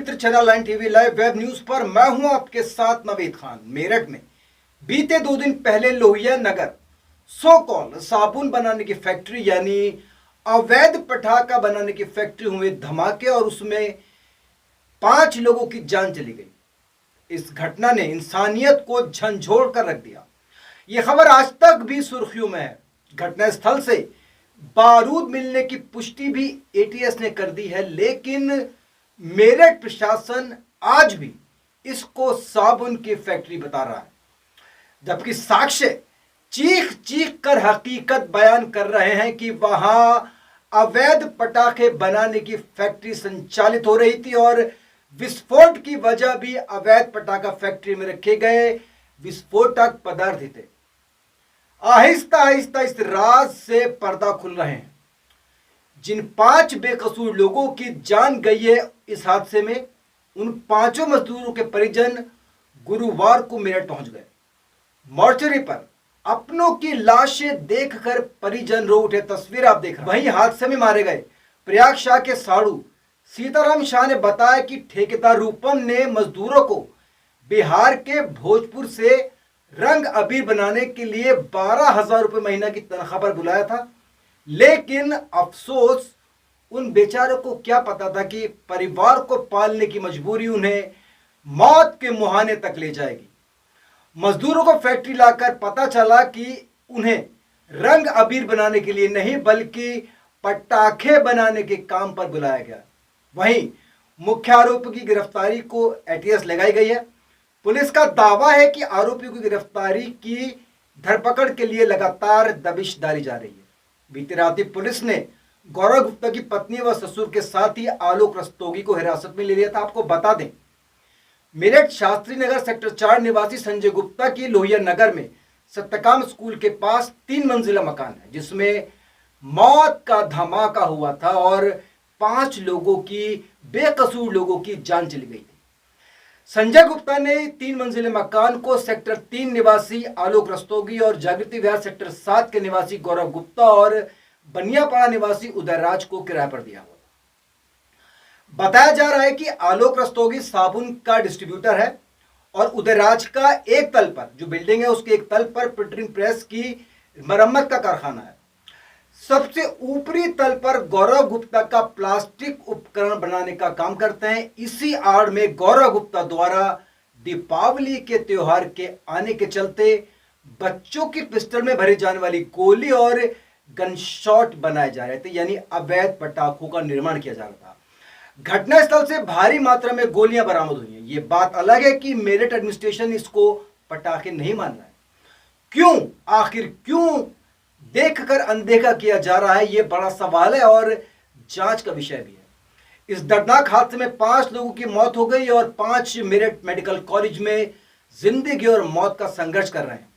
मित्र channel line TV live web news पर मैं हूं आपके साथ नवीद खान। मेरठ में बीते 2 दिन पहले लोहिया नगर सो कॉल साबुन बनाने की फैक्ट्री यानी अवैध पटाखा बनाने की फैक्ट्री हुए धमाके और उसमें 5 लोगों की जान चली गई। इस घटना ने इंसानियत को झंझोड़ कर रख दिया। यह खबर आज तक भी सुर्खियों में है। घटनास्थल से बारूद मिलने की पुष्टि भी एटीएस ने कर दी है, लेकिन मेरठ प्रशासन आज भी इसको साबुन की फैक्ट्री बता रहा है, जबकि साक्ष्य चीख चीख कर हकीकत बयान कर रहे हैं कि वहां अवैध पटाखे बनाने की फैक्ट्री संचालित हो रही थी और विस्फोट की वजह भी अवैध पटाखा फैक्ट्री में रखे गए विस्फोटक पदार्थ थे। आहिस्ता आहिस्ता इस राज से पर्दा खुल रहे हैं। जिन 5 बेकसूर लोगों की जान गई है इस हादसे में, उन 5 मजदूरों के परिजन गुरुवार को मेरठ पहुंच गए। मोर्चरी पर अपनों की लाशें देखकर परिजन रो उठे। तस्वीर आप देख रहे हैं। वहीं हादसे में मारे गए प्रयाग शाह के साड़ू सीताराम शाह ने बताया कि ठेकेदार रूपम ने मजदूरों को बिहार के भोजपुर से रंग अबीर बनाने के लिए 12,000 रुपये महीना की तनख्वाह पर बुलाया था, लेकिन अफसोस उन बेचारों को क्या पता था कि परिवार को पालने की मजबूरी उन्हें मौत के मुहाने तक ले जाएगी। मजदूरों को फैक्ट्री लाकर पता चला कि उन्हें रंग अबीर बनाने के लिए नहीं बल्कि पटाखे बनाने के काम पर बुलाया गया। वहीं मुख्य आरोपी की गिरफ्तारी को एटीएस लगाई गई है। पुलिस का दावा है कि आरोपियों की गिरफ्तारी की धरपकड़ के लिए लगातार दबिश डाली जा रही है। बीती रात पुलिस ने गौरव गुप्ता की पत्नी व ससुर के साथ ही आलोक रस्तोगी को हिरासत में ले लिया था। आपको बता दें, मेरठ शास्त्री नगर सेक्टर 4 निवासी संजय गुप्ता की लोहिया नगर में सत्यकाम स्कूल के पास 3 मंजिला मकान है, जिसमें मौत का धमाका हुआ था और 5 लोगों की बेकसूर लोगों की जान चली गई थी। संजय गुप्ता ने 3 मंजिले मकान को सेक्टर 3 निवासी आलोक रस्तोगी और जागृति विहार सेक्टर 7 के निवासी गौरव गुप्ता और बनियापाड़ा निवासी उदयराज को किराए पर दिया हुआ था। बताया जा रहा है कि आलोक रस्तोगी साबुन का डिस्ट्रीब्यूटर है और उदयराज का एक तल पर, जो बिल्डिंग है उसके एक तल पर प्रिंटिंग प्रेस की मरम्मत का कारखाना है। सबसे ऊपरी तल पर गौरव गुप्ता का प्लास्टिक उपकरण बनाने का काम करते हैं। इसी आड़ में गौरव गुप्ता द्वारा दीपावली के त्योहार के आने के चलते बच्चों की पिस्टल में भरी जाने वाली गोली और गन शॉट बनाए जा रहे थे, यानी अवैध पटाखों का निर्माण किया जा रहा था। घटनास्थल से भारी मात्रा में गोलियां बरामद हुई हैं। ये बात अलग है कि मेरठ एडमिनिस्ट्रेशन इसको पटाखे नहीं मान रहा है। क्यों, आखिर क्यों देखकर अनदेखा किया जा रहा है, यह बड़ा सवाल है और जांच का विषय भी है। इस दर्दनाक हादसे में 5 लोगों की मौत हो गई और 5 मेरठ मेडिकल कॉलेज में जिंदगी और मौत का संघर्ष कर रहे हैं।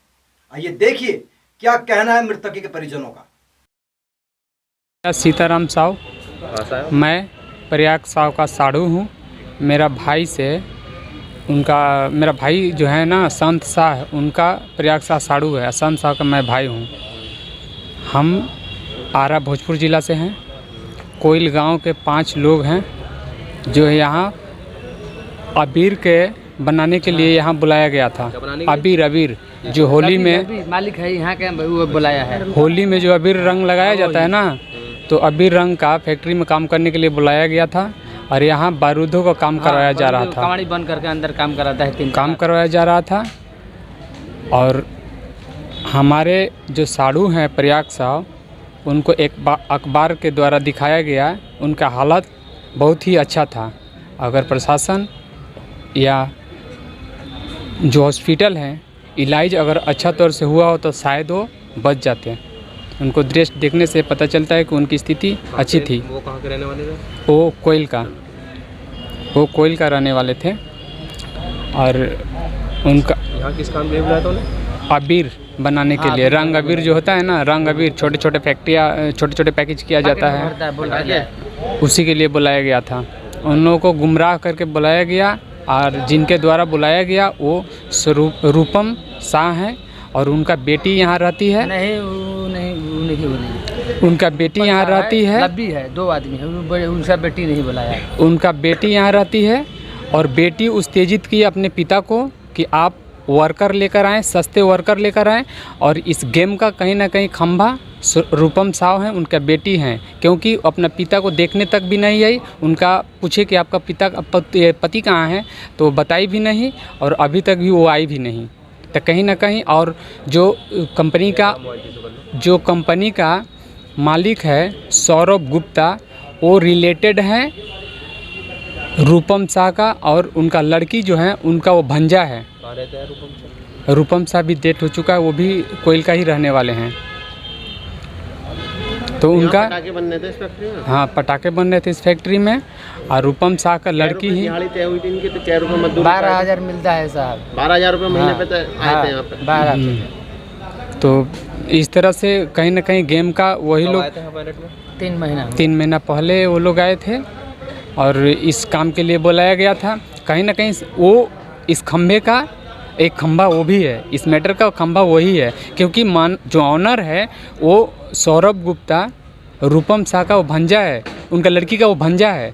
आइए देखिए क्या कहना है मृतक के परिजनों का। सीताराम साहू, मैं प्रयाग साहू का साड़ू हूँ। मेरा भाई जो है ना संत शाह, उनका प्रयाग शाह साड़ू है। संत शाह का मैं भाई हूँ। हम आरा भोजपुर ज़िला से हैं। कोइल गांव के 5 लोग हैं जो यहाँ अबीर के बनाने के लिए यहाँ बुलाया गया था। अबीर जो होली में मालिक है यहाँ के, वो बुलाया है। होली में जो अबीर रंग लगाया जाता है ना, तो अबीर रंग का फैक्ट्री में काम करने के लिए बुलाया गया था और यहाँ बारूदों का काम करवाया जा रहा था। कमाड़ी बंद करके अंदर काम कराता है, 3 काम करवाया जा रहा था। और हमारे जो साड़ू हैं प्रयाग साहब, उनको एक अखबार के द्वारा दिखाया गया। उनका हालत बहुत ही अच्छा था। अगर प्रशासन या जो हॉस्पिटल हैं, इलाज अगर अच्छा तौर से हुआ हो तो शायद वो बच जाते। उनको दृष्टि देखने से पता चलता है कि उनकी स्थिति अच्छी थी। वो कहाँ के रहने वाले थे? वो कोइल का रहने वाले थे। और उनका यहाँ किस काम के लिए बुलाया था उन्हें? अबीर बनाने के लिए, रंग अबीर जो होता है ना, रंग अबीर छोटे छोटे फैक्ट्रियाँ, छोटे छोटे पैकेज किया जाता है, उसी के लिए बुलाया गया था। उन लोगों को गुमराह करके बुलाया गया और जिनके द्वारा बुलाया गया वो रूपम शाह हैं और उनका बेटी यहाँ रहती है। नहीं। उनका बेटी यहाँ रहती है। लब्बी है, 2 आदमी है, उनका बेटी नहीं बुलाया। उनका बेटी यहाँ रहती है और बेटी उत्तेजित की अपने पिता को कि आप वर्कर लेकर आएँ, सस्ते वर्कर लेकर आएँ। और इस गेम का कहीं ना कहीं खंभा रूपम साव हैं, उनका बेटी हैं, क्योंकि अपना पिता को देखने तक भी नहीं आई। उनका पूछे कि आपका पति कहाँ हैं, तो बताई भी नहीं और अभी तक भी वो आई भी नहीं। तो कहीं ना कहीं और जो कंपनी का मालिक है सौरभ गुप्ता, वो रिलेटेड है रूपम शाह का, और उनका लड़की जो है उनका वो भंजा है। कहाँ रहते हैं रूपम शाह? रूपम शाह भी डेथ हो चुका है, वो भी कोयल का ही रहने वाले हैं। तो उनका पटाखे बनने थे इस फैक्ट्री में? हाँ, पटाखे बन रहे थे इस फैक्ट्री में, और रूपम शाह का लड़की ही। दिहाड़ी तय हुई थी इनकी, तो 4 रुपये मजदूरी 12,000 मिलता है साहब। 12,000 रुपये महीने पे आए थे यहाँ पे। 12 तो इस तरह से कहीं ना कहीं गेम का वही लोग 3 महीना 3 महीना पहले वो लोग आए थे और इस काम के लिए बुलाया गया था। कहीं ना कहीं वो इस खंभे का एक खंभा वो भी है, इस मैटर का खंभा वही है, क्योंकि जो ऑनर है वो सौरभ गुप्ता रूपम शाह का वो भंजा है, उनका लड़की का वो भंजा है।